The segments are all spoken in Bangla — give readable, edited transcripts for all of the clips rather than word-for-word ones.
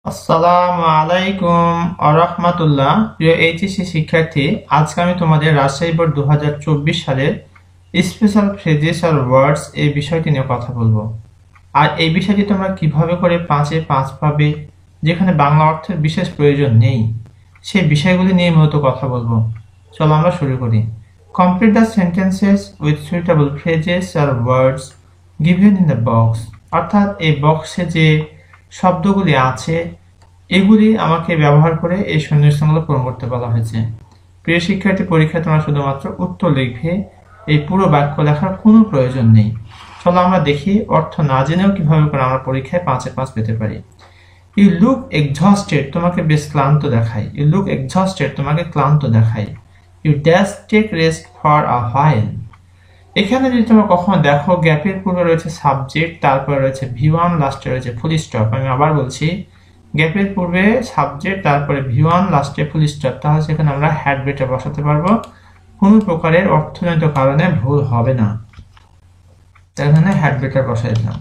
আসসালামু আলাইকুম আরহামাতুল্লাহ। প্রিয় এইচএসসি শিক্ষার্থী, আজকে আমি তোমাদের রাজশাহী বোর্ড 2024 সালের স্পেশাল ফ্রেজেস আর ওয়ার্ডস এই বিষয়টি নিয়ে কথা বলবো। আর এই বিষয়টি তোমরা কিভাবে করে 5-এ 5 পাবে, যেখানে বাংলা অর্থের বিশেষ প্রয়োজন নেই, সেই বিষয়গুলি নিয়ে মূলত কথা বলবো। চলো আমরা শুরু করি। Complete the sentences with suitable phrases আর words given in the box. অর্থাৎ এই বক্সে যে শব্দগুলি আছে এগুলি আমাকে ব্যবহার করে এই শূন্যস্থানগুলো পূরণ করতে বলা হয়েছে। প্রিয় শিক্ষার্থী, পরীক্ষায় তোমরা শুধুমাত্র উত্তর লিখবে, এই পুরো বাক্য লেখার কোনো প্রয়োজন নেই। চলো আমরা দেখি অর্থ না জেনেও কিভাবে করে আমরা পরীক্ষায় 5-এ 5 পেতে পারি। ইউ লুক এক্সহস্টেড, তোমাকে বেশ ক্লান্ত দেখায়। ইউ লুক এক্সহস্টেড, তোমাকে ক্লান্ত দেখায়। You dash take rest for a while. এখানে যদি তোমরা কখনো দেখো গ্যাপের পূর্বে রয়েছে সাবজেক্ট, তারপরে রয়েছে V1, লাস্টে রয়েছে ফুল স্টপ। আমি আবার বলছি, গ্যাপের পূর্বে সাবজেক্ট, তারপরে V1, লাস্টে ফুল স্টপ, তাহলে সেখানে আমরা হ্যাড বেটার বসাতে পারবো, কোনো প্রকারের অর্থজনিত কারণে ভুল হবে না। তাই এখানে হ্যাড বেটার বসাই দিলাম।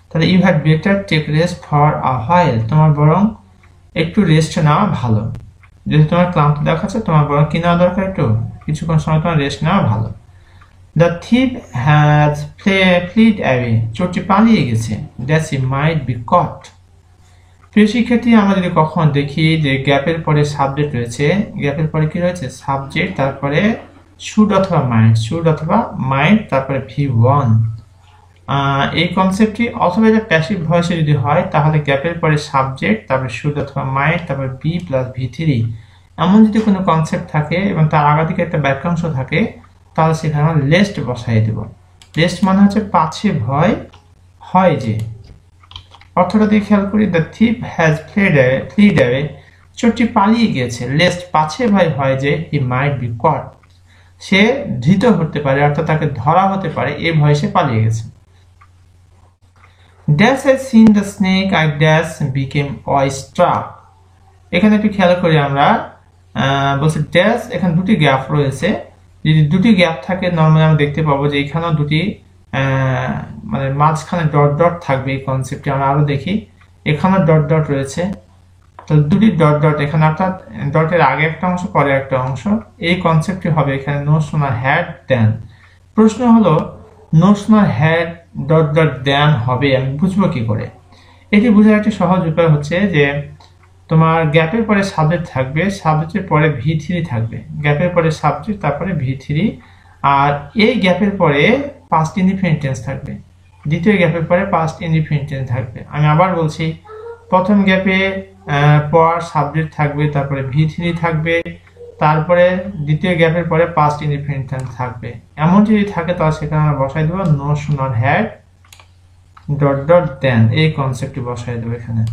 তাহলে you had better take rest for a while, তোমার বরং একটু রেস্ট নেওয়া ভালো। যদি তোমার ক্লান্ত দেখাচ্ছে, তোমার বরং কি নেওয়া দরকার, একটু কিছুক্ষণ সময় তোমার রেস্ট নেওয়া ভালো। The thief has fled away, চোরটি পালিয়ে গেছে। That he might be caught. প্রিয় শিক্ষার্থী, আমরা যদি কখনো দেখি যে গ্যাপের পরে সাবজেক্ট রয়েছে, গ্যাপের পরে কি রয়েছে সাবজেক্ট, তারপরে শুড অথবা মাইন্ড, শুড অথবা মাইন্ড, তারপরে V1, এই কনসেপ্টটি অথবা এটা প্যাসিভ ভয়েসে যদি হয় তাহলে গ্যাপের পরে সাবজেক্ট, তারপরে শুড অথবা মাইন্ড, তারপরে B প্লাস V3, এমন যদি কোনো কনসেপ্ট থাকে এবং তার আগা দিকে একটা বাক্যাংশ থাকে, তাহলে সেখানে আমরা লেস্ট বসাই দেব। লেস্ট মানে হচ্ছে পাছে ভয় হয় যে। অর্থটা দিয়ে খেয়াল করি, the thief has fled away, চোরটি পালিয়ে গিয়েছে। লেস্ট পাছে ভয় হয় যে, হি মাইট বি কট, সে ধৃত হতে পারে, অর্থাৎ তাকে ধরা হতে পারে, এই ভয়ে সে পালিয়ে গেছে। Dash has seen the snake, I dash became awestruck. এখানে একটু খেয়াল করি আমরা, বলছে ড্যাশ, এখানে দুটি গ্যাপ রয়েছে। যদি দুটি গ্যাপ থাকে নর্মালি আমরা দেখতে পাবো যে এখানেও দুটি মানে মাঝখানে ডট ডট থাকবে। এই কনসেপ্টটি আমরা আরো দেখি, এখানে ডট ডট রয়েছে, তো দুটি ডট ডট এখানে, অর্থাৎ ডটের আগে একটা অংশ পরে একটা অংশ। এই কনসেপ্টটি হবে এখানে নো সোনার হ্যাড দেন। প্রশ্ন হলো no sooner had dot dot দেন হবে, আমি বুঝবো কি করে? এটি বোঝার একটি সহজ উপায় হচ্ছে যে তোমার গ্যাপের পরে সাবজেক্ট থাকবে, সাবজেক্টের পরে V3 থাকবে, গ্যাপের পরে সাবজেক্ট, তারপরে V3, আর এই গ্যাপের পরে পাস্ট ইনডিফিনিট টেন্স থাকবে, দ্বিতীয় গ্যাপের পরে পাস্ট ইনডিফিনিট টেন্স থাকবে। আমি আবার বলছি, প্রথম গ্যাপে পর সাবজেক্ট থাকবে, তারপরে V3 থাকবে, তারপরে দ্বিতীয় গ্যাপের পরে পাস্ট ইনডিফিনিট টেন্স থাকবে। এমন যদি থাকে তাহলে সেখানে আমরা বসাই দেবো no sooner had dot dot দেন, এই কনসেপ্টটি বসাই দেবো এখানে।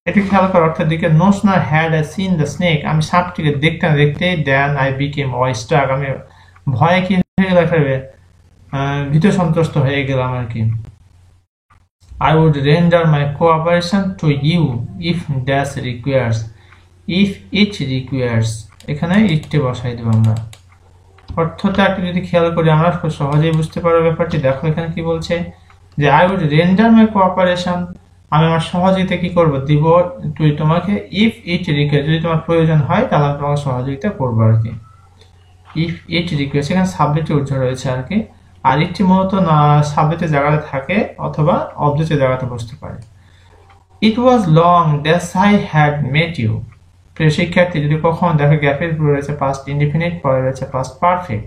একটু খেয়াল করার অর্থের দিকে, no sooner had I seen the snake, আমি সাপটিকে দেখতে না দেখতে, দেন আই বিকেম অয়স্ট্রাক, আমি ভয়ে কি হয়ে গেল, ভীত সন্ত্রস্ত হয়ে গেলাম আর কি। I would render my cooperation to you if that requires, if it requires, এখানে ইটটি বসাই দেব আমরা। অর্থটা একটু যদি খেয়াল করি আমরা খুব সহজেই বুঝতে পারবো ব্যাপারটি। দেখো এখানে কি বলছে যে I would render my cooperation, আমি আমার সহযোগিতা কি করব, দিব তুই তোমাকে, ইফ ইট রিকোয়ার্স, যদি তোমার প্রয়োজন হয় তাহলে আমি তোমাকে সহযোগিতা করবো আর কি। ইফ ইট রিকোয়ার্স, এখানে সাবজেক্টের উজ্জ্বল রয়েছে আর কি, আর ইটটি মূলত না সাবজেক্টের জায়গাতে থাকে অথবা অবজেক্টের জায়গাতে বসতে পারে। It was long that I had met you. প্রিয় শিক্ষার্থী, যদি কখনো দেখো গ্যাপের পরে রয়েছে পাস্ট ইনডিফিনিট, পরে রয়েছে পাস্ট পারফেক্ট,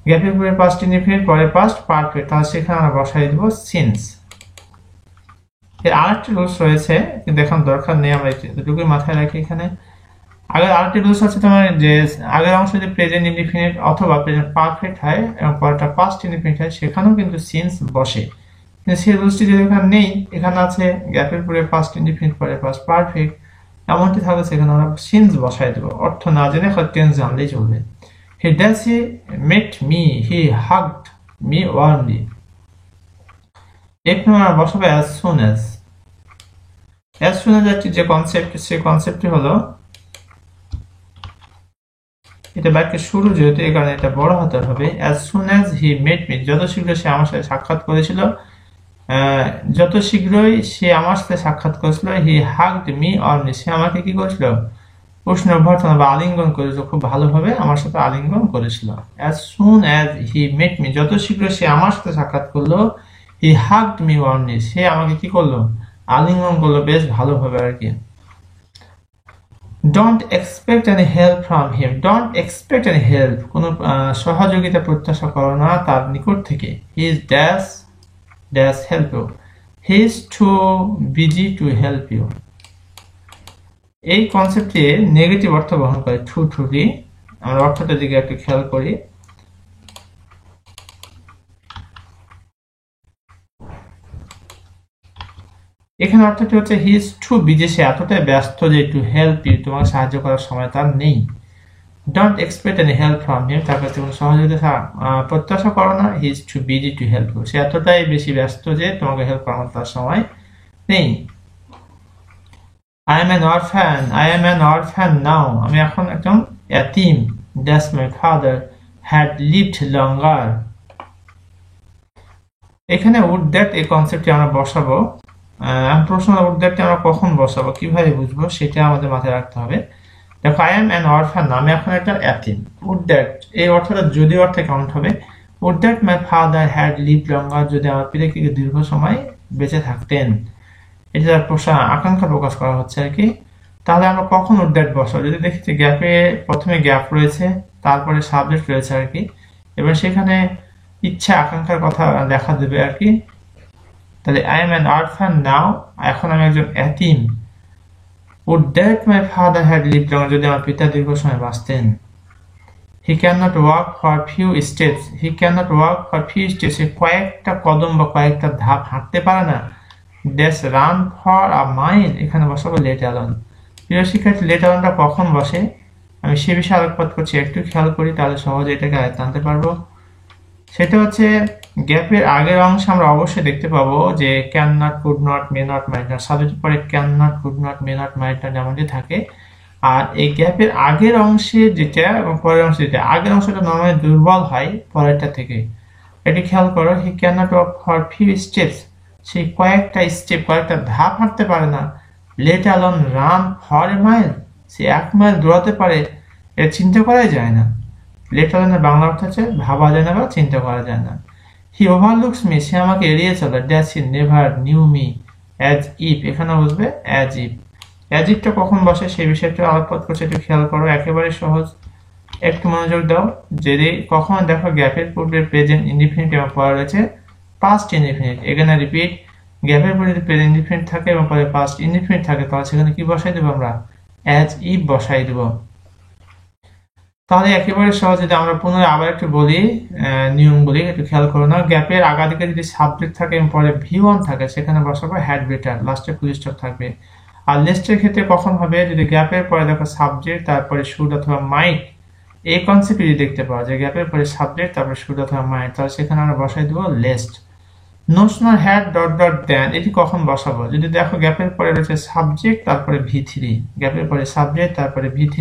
গ্যাপের পরে পাস্ট ইনডিফিনিট, পরে পাস্ট পারফেক্ট, তাহলে সেখানে আমরা বসাই দেব সিন্স। এর আরেকটি রুলস রয়েছে কিন্তু এখন দরকার নেই, আমরা দুটোকে মাথায় রাখি এখানে। আগের আরেকটি রুলস আছে তোমার, যে আগের অংশ যদি প্রেজেন্ট ইনডিফিনিট অথবা প্রেজেন্ট পারফেক্ট হয় এবং পরেরটা পাস্ট ইনডিফিনিট হয়, সেখানেও কিন্তু সিন্স বসে। কিন্তু সেই রুলসটি যদি এখানে নেই, এখানে আছে গ্যাপের পরে পাস্ট ইনডিফিনিট, পরে পাস্ট পারফেক্ট, এমনটি থাকলে সেখানে আমরা সিন্স বসাই দেবো। অর্থ না জেনে খালি টেন্স জানলেই চলবে। He dash he met me, he hugged me warmly, এখানে আমরা বসাবো as soon as. As soon as একটি যে কনসেপ্ট, সেই কনসেপ্টটি হলো এটা বাক্যের শুরু যেহেতু এই কারণে এটা বড় হাতের হবে। as soon as he met me, যত শীঘ্র সে আমার সাথে সাক্ষাৎ করেছিল, যত শীঘ্রই সে আমার সাথে সাক্ষাৎ করেছিল, he hugged me or me, সে আমাকে কি করেছিল, উষ্ণ অভ্যর্থনা বা আলিঙ্গন করেছিল, খুব ভালোভাবে আমার সাথে আলিঙ্গন করেছিল। as soon as he met me, যত শীঘ্র সে আমার সাথে সাক্ষাৎ করলো, he hugged me or me, সে আমাকে কি করলো, আলিঙ্গন করলো বেশ ভালোভাবে আর কি। Don't expect any help from him, don't expect any help, কোনো সহযোগিতা প্রত্যাশা করো না তার নিকট থেকে। he is dash help you, he is too busy to help you। এই কনসেপ্টে নেগেটিভ অর্থ বহন করে ঠুঠুরি। আমরা অর্থটার দিকে একটু খেয়াল করি। এখানে অর্থটি হচ্ছে হি ইজ টু বিজি, সে এতটাই ব্যস্ত যে টু হেল্প ইউ, তোমাকে সাহায্য করার সময় তার নেই। Don't expect any help from him, তার কাছে কোনো সহযোগিতা প্রত্যাশা করো না। He is too busy to help you, সে এতটাই বেশি ব্যস্ত যে তোমাকে হেল্প করার তার সময় নেই। I am an orphan now, আমি এখন একদম এতিম। That's my father had lived longer। এখানে would that এই কনসেপ্টটি আমরা বসাবো। প্রশ্ন would that আমরা কখন বসাবো, কিভাবে বুঝবো, সেটা আমাদের মাথায় রাখতে হবে। দেখো I am an orphan, আমি এখন একটা এতিম। would that এই অর্থটা যদি অর্থে কাউন্ট হবে, would that my father had lived longer, যদি আমার পিতা কি দীর্ঘ সময় বেঁচে থাকতেন, এটা আকাঙ্ক্ষা প্রকাশ করা হচ্ছে আর কি। তাহলে আমরা কখন would that বসাবো, যদি দেখি যে গ্যাপে প্রথমে গ্যাপ রয়েছে, তারপরে সাবজেক্ট রয়েছে আর কি, এবং সেখানে ইচ্ছা আকাঙ্ক্ষার কথা দেখা দেবে আর কি। তাহলে I am an orphan now, এখন আমি একজন এতিম। would that my father had lived longer, যদি আমার পিতা দীর্ঘ সময় বাঁচতেন। he cannot walk for few steps, he cannot walk for few steps, সে কয়েকটা কদম বা কয়েকটা ধাপ হাঁটতে পারে না। That's run for a mile, এখানে বসাবো let alone। প্রিয় শিক্ষার্থী, let aloneটা কখন বসে আমি সে বিষয়ে আলোকপাত করছি, একটু খেয়াল করি, তাহলে সহজে এটাকে আয়ত্তে আনতে পারবো। সেটা হচ্ছে গ্যাপের আগের অংশে আমরা অবশ্যই দেখতে পাবো যে can not, could not, may not, might not, সাবজেক্টের পরে can not, could not, may not, might not যেমনটি থাকে। আর এই গ্যাপের আগের অংশে যেটা এবং পরের অংশে যেটা, আগের অংশটা নরমালি দুর্বল হয় পরেরটা থেকে। এটি খেয়াল করো, he can not walk for few steps, সে কয়েকটা স্টেপ, কয়েকটা ধাপ হাঁটতে পারে না। Let alone run for a mile, সে 1 মাইল দৌড়াতে পারে, এটা চিন্তা করাই যায় না। লেট অ্যালোনের বাংলা অর্থ হচ্ছে ভাবা যায় না বা চিন্তা করা যায় না। হি ওভারলুকস মি, সে আমাকে এড়িয়ে চলে। Dash he never new me as if, এখানে বসবে অ্যাজ ইফ। অ্যাজ ইফটা কখন বসে সেই বিষয়টা আলোকপাত করছে, একটু খেয়াল করো, একেবারে সহজ, একটু মনোযোগ দাও। যদি কখনো দেখো গ্যাপের পূর্বে প্রেজেন্ট ইনডিফিনিট এবং পরে রয়েছে পাস্ট ইনডিফিনিট, এখানে রিপিট, গ্যাপের পরে যদি প্রেজেন্ট ইনডিফিনিট থাকে এবং পরে পাস্ট ইনডিফিনিট থাকে, তাহলে সেখানে কি বসাই দেবো আমরা, অ্যাজ ইফ বসাই দেবো। তাহলে একেবারে সহজ। যদি আমরা পুনরায় আবার একটু বলি নিয়মগুলি, একটু খেয়াল করো না। গ্যাপের আগাদিকে যদি সাবজেক্ট থাকে এবং পরে V1 থাকে, সেখানে বসাবো হ্যাড বেটার, লাস্টে ফুল স্টপ থাকবে। আর লিস্টের ক্ষেত্রে কখন হবে, যদি গ্যাপের পরে দেখো সাবজেক্ট, তারপরে শুড অথবা মাইট, এই কনসেপ্ট যদি দেখতে পাওয়া যায় গ্যাপের পরে সাবজেক্ট তারপরে শুড অথবা মাইট, তাহলে সেখানে আমরা বসাই দেবো lest. Notional had dot dot then, এটি কখন বসাবো, যদি দেখো গ্যাপের পরে রয়েছে সাবজেক্ট তারপরে V3, গ্যাপের পরে সাবজেক্ট তারপরে V3,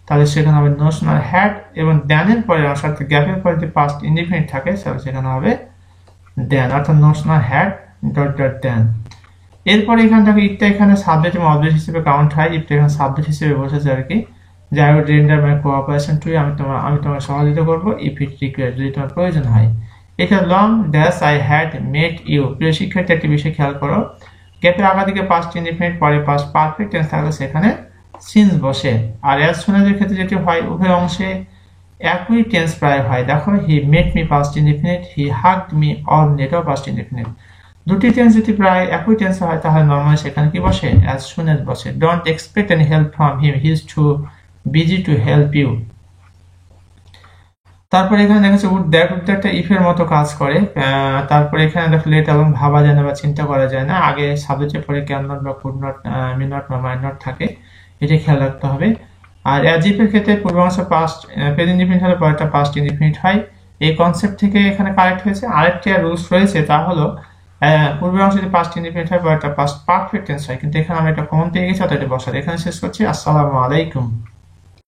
তাহলে সেখানে হবে নোশনাল হ্যাড, এবং দেনের পরে অর্থাৎ গ্যাপের পরে যদি পাস্ট ইনডিফিনিট থাকে তাহলে সেখানে হবে দেন, অর্থাৎ নোশনাল হ্যাড ডট ডট দেন। এরপরে এখান থেকে ইফটা এখানে সাবজেক্ট এবং অবজেক্ট হিসেবে কাউন্ট হয়, ইফটা এখানে সাবজেক্ট হিসেবে বসেছে আর কি। যে I will render my cooperation to you, আমি তোমাকে সহযোগিতা করবো, ইফ ইট রিকোয়ার্ড, যদি তোমার প্রয়োজন হয়। এটা long dash I had met you. প্রিয় শিক্ষার্থী, একটি বিষয় খেয়াল করো, গ্যাপের আগাদিকে পাস্ট ইনডিফিনিট, পরে পাস্ট পারফেক্ট টেন্স থাকলে সেখানে সিন্স বসে। আর অ্যাজ সুন এর ক্ষেত্রে যেটি হয়, উভয় অংশে একই টেন্স প্রায় হয়। দেখো he met me past indefinite, he hugged me or নেটও পাস্ট ইনডিফিনিট। দুটি টেন্স যদি প্রায় একই টেন্স হয়, তাহলে নরমালি সেখানে কি বসে, অ্যাজ সুন এজ বসে। Don't expect any help from him, he is too busy to help you. তারপরে এখানে দেখা যাচ্ছে উড দ্যাটটা ইফের মতো কাজ করে। তারপরে এখানে দেখো লেট এবং ভাবা যায় না বা চিন্তা করা যায় না, আগে সাবজেক্টের পরে ক্যান নট বা কুড নট, মে নট বা মাইট নট থাকে, এটা খেয়াল রাখতে হবে। আর অ্যাজ ইফের ক্ষেত্রে পূর্বাংশ পাস্ট প্রেজেন্ট ইনডিফিনিট হলে পরেরটা পাস্ট ইনডিফিনিট হয়। এই কনসেপ্ট থেকে এখানে কারেক্ট হয়েছে। আরেকটি রুলস রয়েছে, তা হলো পূর্বাংশ যদি পাস্ট ইনডিফিনিট হয় পরেরটা পাস্ট পারফেক্ট টেন্স হয়, কিন্তু এখানে আমরা এটা কমন পেয়ে গেছি, অর্থাৎ এটা বসাতে। এখানে শেষ করছি। আসসালামু আলাইকুম।